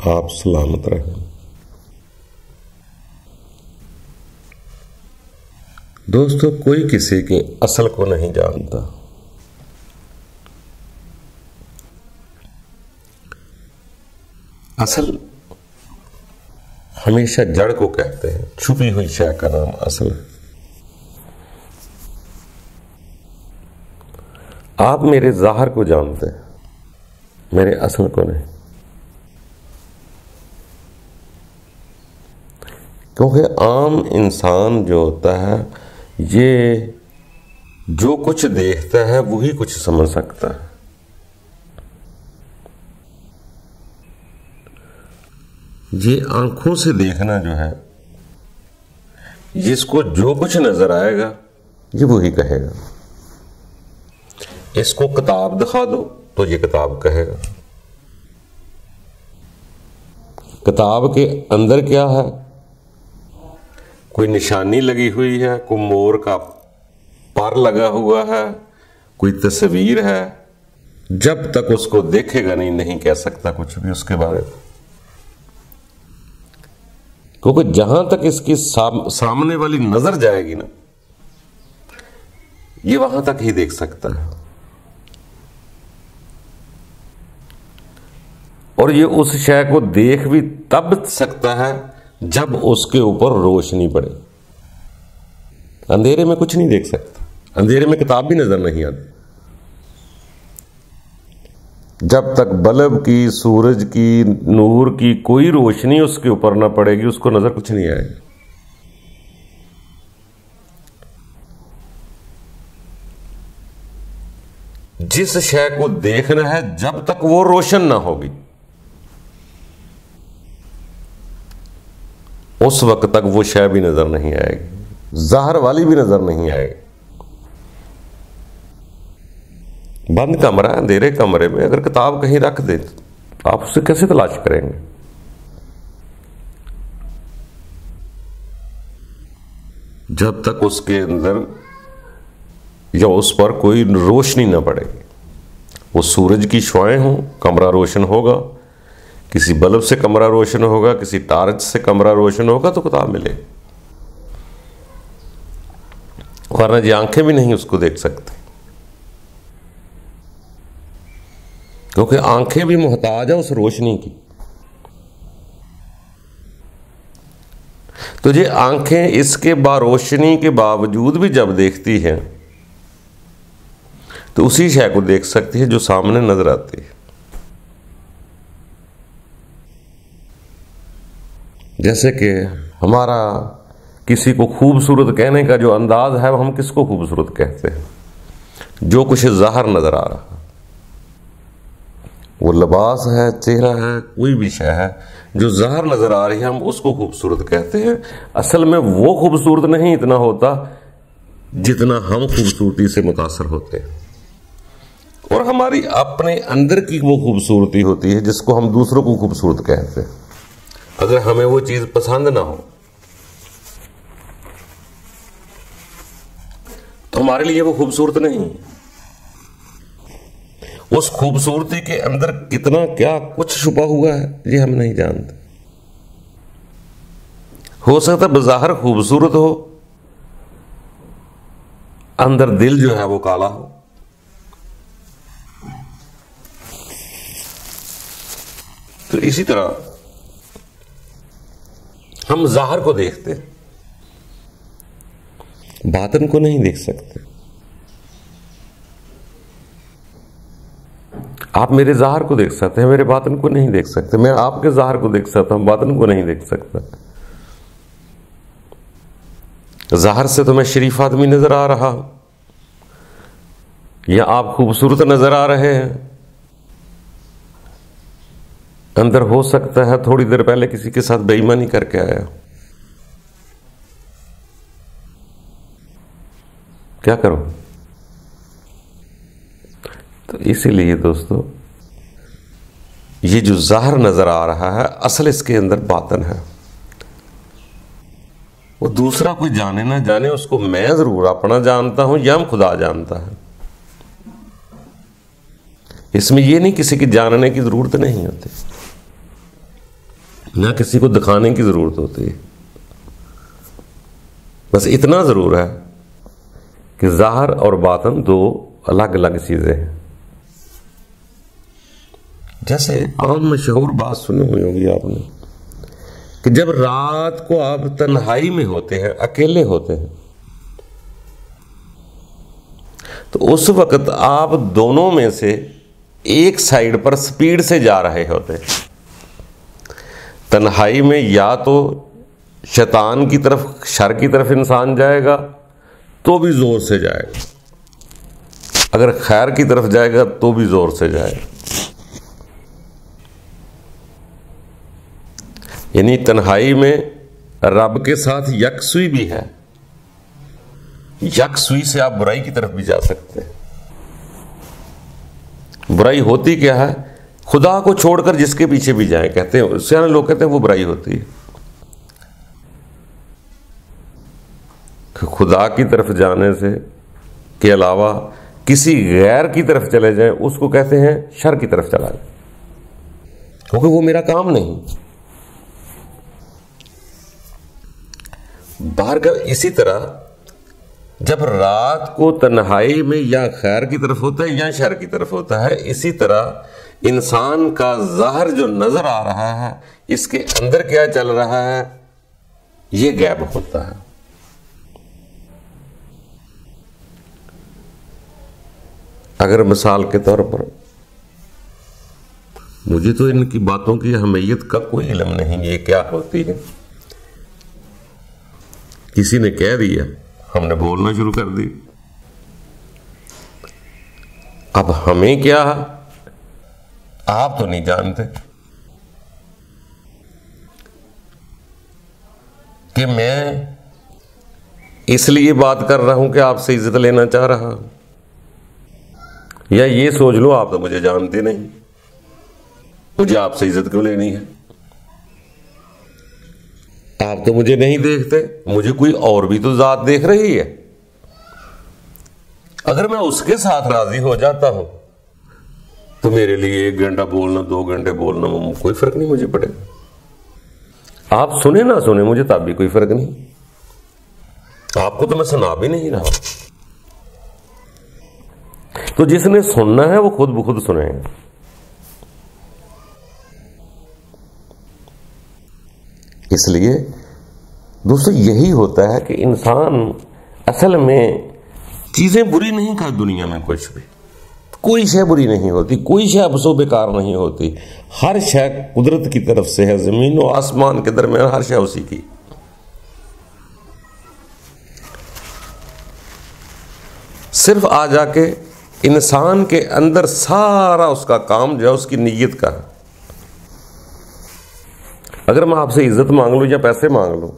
आप सलामत रहें। दोस्तों, कोई किसी के असल को नहीं जानता। असल हमेशा जड़ को कहते हैं, छुपी हुई शय का नाम असल है। आप मेरे ज़ाहिर को जानते हैं, मेरे असल को नहीं, क्योंकि आम इंसान जो होता है ये जो कुछ देखता है वही कुछ समझ सकता है। ये आंखों से देखना जो है, जिसको जो कुछ नजर आएगा ये वही कहेगा। इसको किताब दिखा दो तो ये किताब कहेगा। किताब के अंदर क्या है? कोई निशानी लगी हुई है, कोई मोर का पर लगा हुआ है, कोई तस्वीर है। जब तक उसको देखेगा नहीं कह सकता कुछ भी उसके बारे में, क्योंकि जहां तक इसकी सामने वाली नजर जाएगी ना, ये वहां तक ही देख सकता है। और ये उस शय को देख भी तब सकता है जब उसके ऊपर रोशनी पड़े। अंधेरे में कुछ नहीं देख सकता, अंधेरे में किताब भी नजर नहीं आती। जब तक बल्ब की, सूरज की, नूर की कोई रोशनी उसके ऊपर ना पड़ेगी, उसको नजर कुछ नहीं आएगा। जिस शय को देखना है, जब तक वो रोशन ना होगी, उस वक्त तक वो शय भी नजर नहीं आएगी, ज़ाहिर वाली भी नजर नहीं आएगी। बंद कमरा, अंधेरे कमरे में अगर किताब कहीं रख दे तो आप उसे कैसे तलाश करेंगे? जब तक उसके अंदर या उस पर कोई रोशनी ना पड़ेगी। वो सूरज की शुआएं हो, कमरा रोशन होगा। किसी बल्ब से कमरा रोशन होगा, किसी टार्च से कमरा रोशन होगा तो किताब मिलेगी, वरना ये आंखें भी नहीं उसको देख सकती, क्योंकि आंखें भी मोहताज है उस रोशनी की। तो ये आंखें इसके बारोशनी के बावजूद भी जब देखती हैं तो उसी शय को देख सकती है जो सामने नजर आती है। जैसे कि हमारा किसी को खूबसूरत कहने का जो अंदाज है, हम किसको खूबसूरत कहते हैं? जो कुछ ज़ाहिर नजर आ रहा है, वो लिबास है, चेहरा है, कोई भी शय है जो ज़ाहिर नजर आ रही है, हम उसको खूबसूरत कहते हैं। असल में वो खूबसूरत नहीं इतना होता जितना हम खूबसूरती से मुतासर होते हैं। और हमारी अपने अंदर की वो खूबसूरती होती है जिसको हम दूसरों को खूबसूरत कहते हैं। अगर हमें वो चीज पसंद ना हो तो हमारे लिए वो खूबसूरत नहीं। उस खूबसूरती के अंदर कितना क्या कुछ छुपा हुआ है ये हम नहीं जानते। हो सकता है बज़ाहिर खूबसूरत हो, अंदर दिल जो है वो काला हो। तो इसी तरह हम ज़ाहिर को देखते, बातिन को नहीं देख सकते। आप मेरे ज़ाहिर को देख सकते हैं, मेरे बातिन को नहीं देख सकते। मैं आपके ज़ाहिर को देख सकता हूं, बातिन को नहीं देख सकता। ज़ाहिर से तो मैं शरीफ आदमी नजर आ रहा हूं, या आप खूबसूरत नजर आ रहे हैं। अंदर हो सकता है थोड़ी देर पहले किसी के साथ बेईमानी करके आया, क्या करो? तो इसीलिए दोस्तों, ये जो ज़ाहिर नजर आ रहा है, असल इसके अंदर बातिन है। वो दूसरा कोई जाने ना जाने, उसको मैं जरूर अपना जानता हूं या हम खुदा जानता है। इसमें यह नहीं किसी की जानने की जरूरत नहीं होती। ना किसी को दिखाने की जरूरत होती है। बस इतना जरूर है कि ज़ाहिर और बातिन दो अलग अलग चीजें हैं। जैसे आम मशहूर बात सुनी हुई होगी आपने कि जब रात को आप तन्हाई में होते हैं, अकेले होते हैं, तो उस वक्त आप दोनों में से एक साइड पर स्पीड से जा रहे होते हैं। तन्हाई में या तो शैतान की तरफ, शर की तरफ इंसान जाएगा तो भी जोर से जाएगा, अगर खैर की तरफ जाएगा तो भी जोर से जाएगा। यानी तन्हाई में रब के साथ यकसुई भी है। यकसुई से आप बुराई की तरफ भी जा सकते हैं। बुराई होती क्या है? खुदा को छोड़कर जिसके पीछे भी जाए, कहते हैं सियाने लोग कहते हैं वो बुराई होती है। खुदा की तरफ जाने से के अलावा किसी गैर की तरफ चले जाए उसको कहते हैं शर की तरफ चला जाए, क्योंकि वो मेरा काम नहीं। बाहर का इसी तरह जब रात को तन्हाई में या खैर की तरफ होता है या शर की तरफ होता है, इसी तरह इंसान का ज़ाहिर जो नजर आ रहा है, इसके अंदर क्या चल रहा है, ये गैब होता है। अगर मिसाल के तौर पर, मुझे तो इनकी बातों की अहमियत का कोई इल्म नहीं, ये क्या होती है, किसी ने कह दिया, हमने बोलना शुरू कर दी। अब हमें क्या, आप तो नहीं जानते कि मैं इसलिए बात कर रहा हूं कि आपसे इज्जत लेना चाह रहा हूं, या ये सोच लो आप तो मुझे जानते नहीं, मुझे आपसे इज्जत क्यों लेनी है, आप तो मुझे नहीं देखते, मुझे कोई और भी तो जात देख रही है। अगर मैं उसके साथ राजी हो जाता हूं तो मेरे लिए 1 घंटा बोलना, 2 घंटे बोलना, कोई फर्क नहीं मुझे पड़ेगा। आप सुने ना सुने मुझे तब भी कोई फर्क नहीं, आपको तो मैं सुना भी नहीं रहा। तो जिसने सुनना है वो खुद ब खुद सुनेगा। इसलिए दोस्तों यही होता है कि इंसान असल में चीजें बुरी नहीं कर, दुनिया में कुछ भी, कोई शय बुरी नहीं होती, कोई शय अफसो बेकार नहीं होती, हर शय कुदरत की तरफ से है, जमीन और आसमान के दरमियान हर शय उसी की। सिर्फ आ जाके इंसान के अंदर सारा उसका काम जो है उसकी नीयत का है। अगर मैं आपसे इज्जत मांग लूं या पैसे मांग लूं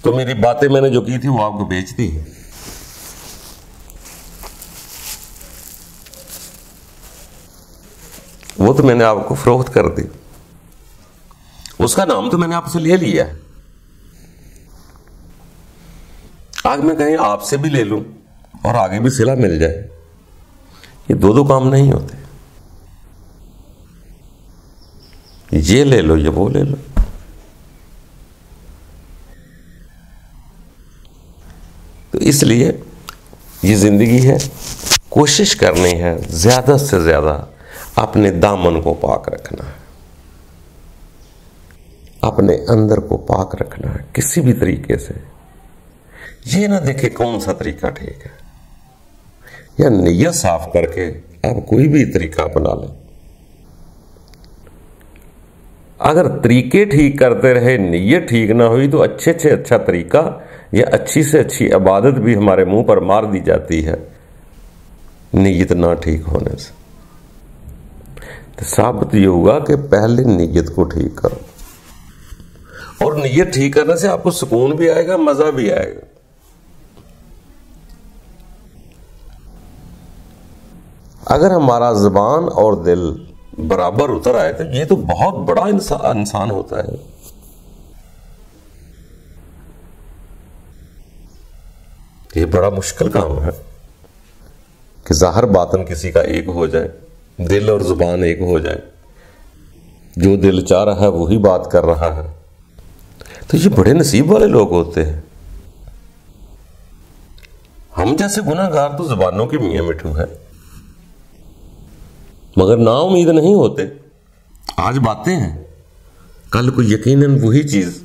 तो मेरी बातें मैंने जो की थी वो आपको बेचती है। वो तो मैंने आपको फरोख्त कर दी, उसका नाम तो मैंने आपसे ले लिया है। आगे मैं कहीं आपसे भी ले लूं और आगे भी सिला मिल जाए, ये दो काम नहीं होते। ये ले लो, ये वो ले लो। तो इसलिए ये जिंदगी है, कोशिश करनी है ज्यादा से ज्यादा अपने दामन को पाक रखना है, अपने अंदर को पाक रखना है किसी भी तरीके से। ये ना देखे कौन सा तरीका ठीक है, या नीयत साफ करके आप कोई भी तरीका अपना लें। अगर तरीके ठीक करते रहे, नीयत ठीक ना हुई, तो अच्छे से अच्छा तरीका या अच्छी से अच्छी इबादत भी हमारे मुंह पर मार दी जाती है नीयत ना ठीक होने से। तो साबित ये होगा कि पहले नीयत को ठीक करो, और नीयत ठीक करने से आपको सुकून भी आएगा, मजा भी आएगा। अगर हमारा जुबान और दिल बराबर उतर आए तो ये तो बहुत बड़ा इंसान होता है। ये बड़ा मुश्किल काम है कि ज़ाहिर बातन किसी का एक हो जाए, दिल और जुबान एक हो जाए। जो दिल चाह रहा है वही बात कर रहा है। तो ये बड़े नसीब वाले लोग होते हैं। हम जैसे गुनाहगार तो जुबानों के मियां मिठू है, मगर नाउम्मीद नहीं होते। आज बातें हैं, कल को यकीनन वही चीज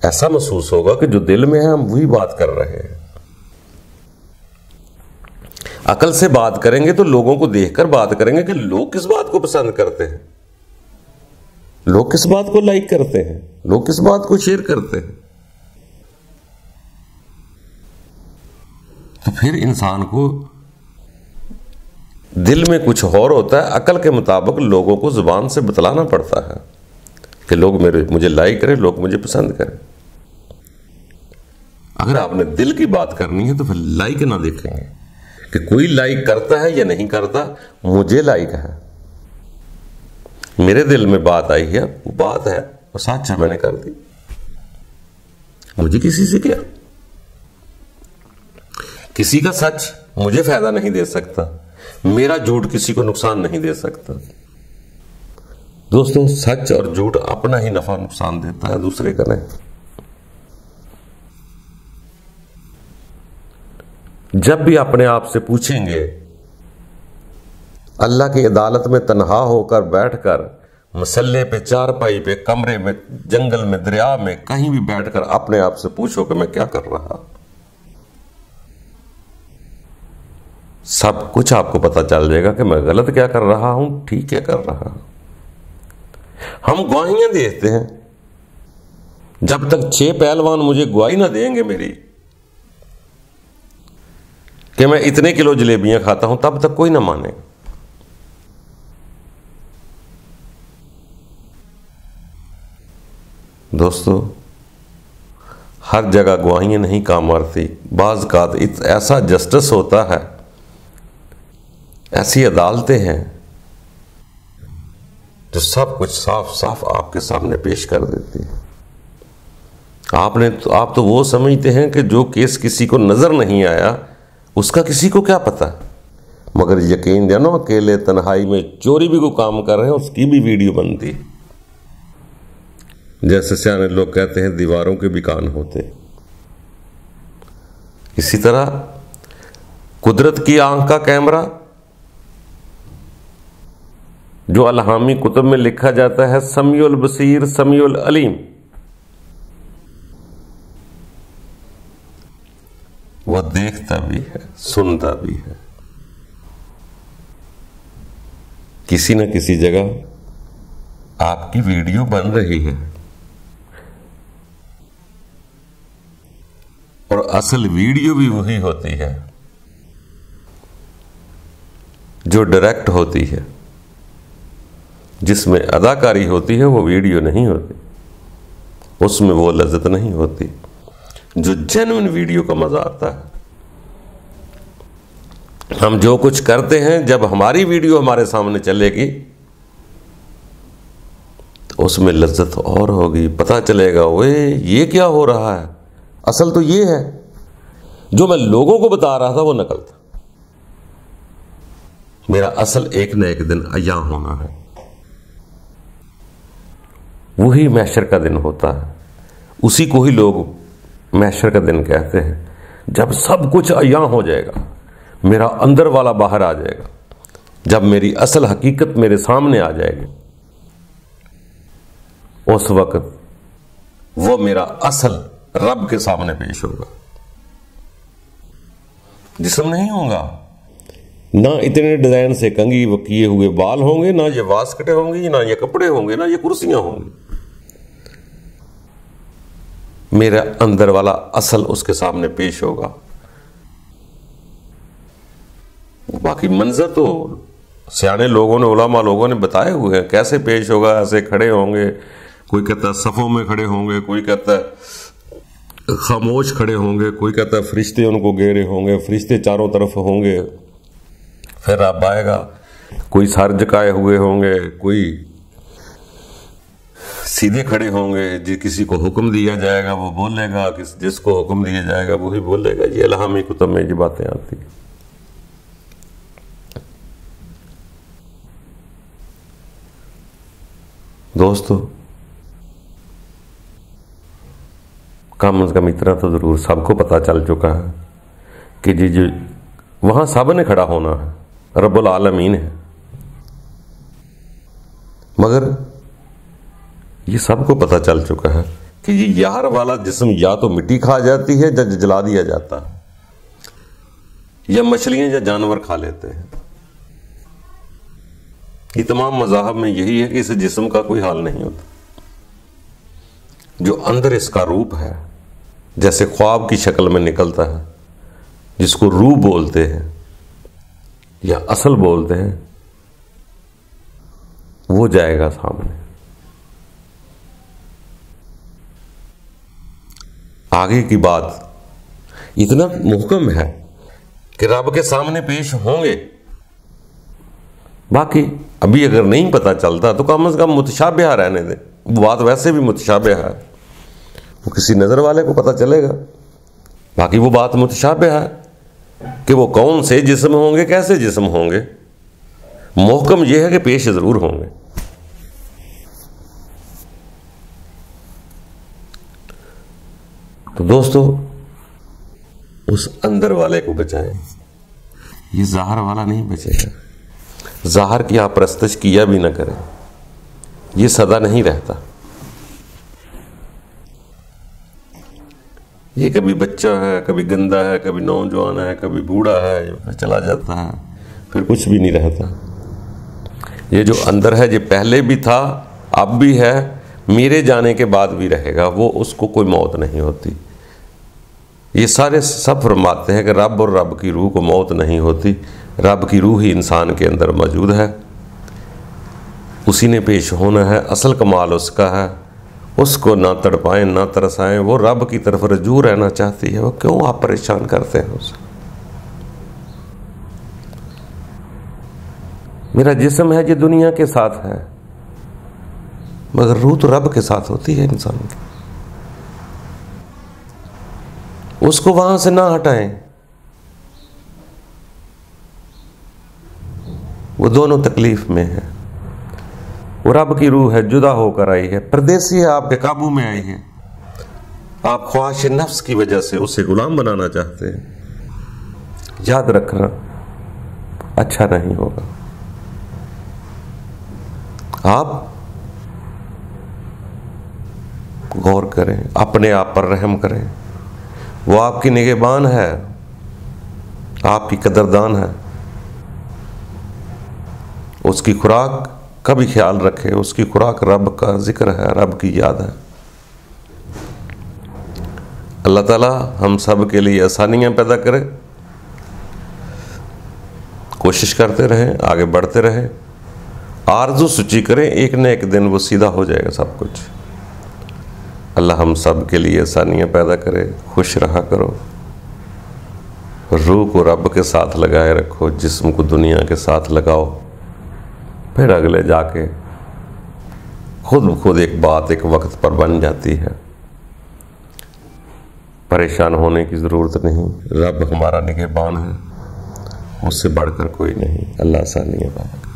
ऐसा महसूस होगा कि जो दिल में है हम वही बात कर रहे हैं। अकल से बात करेंगे तो लोगों को देखकर बात करेंगे कि लोग किस बात को पसंद करते हैं, लोग किस बात को लाइक करते हैं, लोग किस बात को शेयर करते हैं। तो फिर इंसान को दिल में कुछ और होता है, अकल के मुताबिक लोगों को जुबान से बतलाना पड़ता है कि लोग मुझे लाइक करें, लोग मुझे पसंद करें। अगर आपने दिल की बात करनी है तो फिर लाइक ना देखेंगे कि कोई लाइक करता है या नहीं करता, मुझे लाइक है, मेरे दिल में बात आई है, वो बात है और सच है, मैंने कर दी। मुझे किसी से क्या, किसी का सच मुझे फायदा नहीं दे सकता, मेरा झूठ किसी को नुकसान नहीं दे सकता। दोस्तों, सच और झूठ अपना ही नफा नुकसान देता है, दूसरे का नहीं। जब भी अपने आप से पूछेंगे, अल्लाह की अदालत में तन्हा होकर बैठकर, मसल्ले पे, चारपाई पे, कमरे में, जंगल में, दरिया में, कहीं भी बैठकर अपने आप से पूछो कि मैं क्या कर रहा, सब कुछ आपको पता चल जाएगा कि मैं गलत क्या कर रहा हूं, ठीक क्या कर रहा हूं। हम गवाहियां देते हैं, जब तक 6 पहलवान मुझे गवाही ना देंगे मेरी कि मैं इतने किलो जलेबियां खाता हूं, तब तक कोई ना मानेगा। दोस्तों, हर जगह गवाहियां नहीं काम आती। बाज़ का ऐसा जस्टिस होता है, ऐसी अदालतें हैं जो सब कुछ साफ साफ आपके सामने पेश कर देती है। आप तो वो समझते हैं कि जो केस किसी को नजर नहीं आया उसका किसी को क्या पता, मगर यकीन जानो, अकेले तन्हाई में चोरी भी को काम कर रहे हैं, उसकी भी वीडियो बनती। जैसे सियाने लोग कहते हैं दीवारों के भी कान होते। इसी तरह कुदरत की आंख का कैमरा, जो अलहामी कुतुब में लिखा जाता है समीउल बसीर समीउल अलीम, वह देखता भी है, सुनता भी है। किसी न किसी जगह आपकी वीडियो बन रही है और असल वीडियो भी वही होती है जो डायरेक्ट होती है, जिसमें अदाकारी होती है, वो वीडियो नहीं होती, उसमें वो लज्जत नहीं होती जो जेन्युइन वीडियो का मजा आता है। हम जो कुछ करते हैं, जब हमारी वीडियो हमारे सामने चलेगी तो उसमें लज्जत और होगी, पता चलेगा वे ये क्या हो रहा है, असल तो ये है, जो मैं लोगों को बता रहा था वो नकल था, मेरा असल एक न एक दिन अय्या होना है। वही महशर का दिन होता है, उसी को ही लोग महशर का दिन कहते हैं, जब सब कुछ अय्या हो जाएगा, मेरा अंदर वाला बाहर आ जाएगा, जब मेरी असल हकीकत मेरे सामने आ जाएगी, उस वक्त वो मेरा असल रब के सामने पेश होगा। जिस्म नहीं होगा, ना इतने डिजाइन से कंघी किए हुए बाल होंगे, ना ये वास्कटें होंगी, ना ये कपड़े होंगे, ना ये कुर्सियां होंगी। मेरा अंदर वाला असल उसके सामने पेश होगा। बाकी मंजर तो सियाने लोगों ने, उलामा लोगों ने बताए हुए हैं कैसे पेश होगा। ऐसे खड़े होंगे, कोई कहता है सफ़ों में खड़े होंगे, कोई कहता है खामोश खड़े होंगे, कोई कहता है फरिश्ते उनको घेरे होंगे, फरिश्ते चारों तरफ होंगे। फिर अब आएगा, कोई सर झुकाए हुए होंगे, कोई सीधे खड़े होंगे। किसी को हुक्म दिया जाएगा वो बोलेगा, जिसको हुक्म दिया जाएगा वही बोलेगा। ये अलहामी कुतुब में ये बातें आती हैं। दोस्तों, कम से कम इतना तो जरूर सबको पता चल चुका है कि जी वहां सब ने खड़ा होना है, रब्बुल आलमीन है। मगर ये सबको पता चल चुका है कि ये यार वाला जिस्म या तो मिट्टी खा जाती है या जला दिया जाता है, या मछलियां या जानवर खा लेते हैं। ये तमाम मज़ाहब में यही है कि इस जिस्म का कोई हाल नहीं होता। जो अंदर इसका रूप है, जैसे ख्वाब की शक्ल में निकलता है, जिसको रूह बोलते हैं या असल बोलते हैं, वो जाएगा सामने। आगे की बात इतना मुहकम है कि रब के सामने पेश होंगे। बाकी अभी अगर नहीं पता चलता तो कम से कम मुतशाबिहा रहने दें। वो बात वैसे भी मुतशाबिहा है, वो किसी नजर वाले को पता चलेगा। बाकी वो बात मुतशाबिहा है कि वो कौन से जिस्म होंगे, कैसे जिस्म होंगे। मुहकम यह है कि पेश जरूर होंगे। तो दोस्तों, उस अंदर वाले को बचाएं, ये ज़ाहर वाला नहीं बचेगा। ज़ाहर की आप परस्तश किया भी ना करें, ये सदा नहीं रहता। ये कभी बच्चा है, कभी गंदा है, कभी नौजवान है, कभी बूढ़ा है, चला जाता है, फिर कुछ भी नहीं रहता। ये जो अंदर है, ये पहले भी था, अब भी है, मेरे जाने के बाद भी रहेगा। वो उसको कोई मौत नहीं होती। ये सारे सब फरमाते हैं कि रब और रब की रूह को मौत नहीं होती। रब की रूह ही इंसान के अंदर मौजूद है, उसी ने पेश होना है। असल कमाल उसका है, उसको ना तड़पाएं ना तरसाएं। वो रब की तरफ रजू रहना चाहती है, वो क्यों आप परेशान करते हैं उसे। मेरा जिस्म है, ये दुनिया के साथ है, मगर रूह तो रब के साथ होती है इंसान की। उसको वहां से ना हटाएं। वो दोनों तकलीफ में है। वो रब की रूह है, जुदा होकर आई है, परदेसी है, आपके काबू में आई है। आप ख्वाहिश नफ्स की वजह से उसे गुलाम बनाना चाहते हैं। याद रखना, अच्छा नहीं होगा। आप गौर करें, अपने आप पर रहम करें। वो आपकी निगहबान है, आपकी कदरदान है। उसकी खुराक का भी ख्याल रखें। उसकी खुराक रब का जिक्र है, रब की याद है। अल्लाह ताला हम सब के लिए आसानियां पैदा करे। कोशिश करते रहें, आगे बढ़ते रहें, आरज़ू सच्ची करें, एक न एक दिन वो सीधा हो जाएगा सब कुछ। अल्लाह हम सब के लिए आसानियां पैदा करे। खुश रहा करो, रूह को रब के साथ लगाए रखो, जिस्म को दुनिया के साथ लगाओ। फिर अगले जाके खुद एक बात एक वक्त पर बन जाती है। परेशान होने की ज़रूरत नहीं। रब हमारा निगहबान है, उससे बढ़कर कोई नहीं। अल्लाह आसानियां पैदा करे।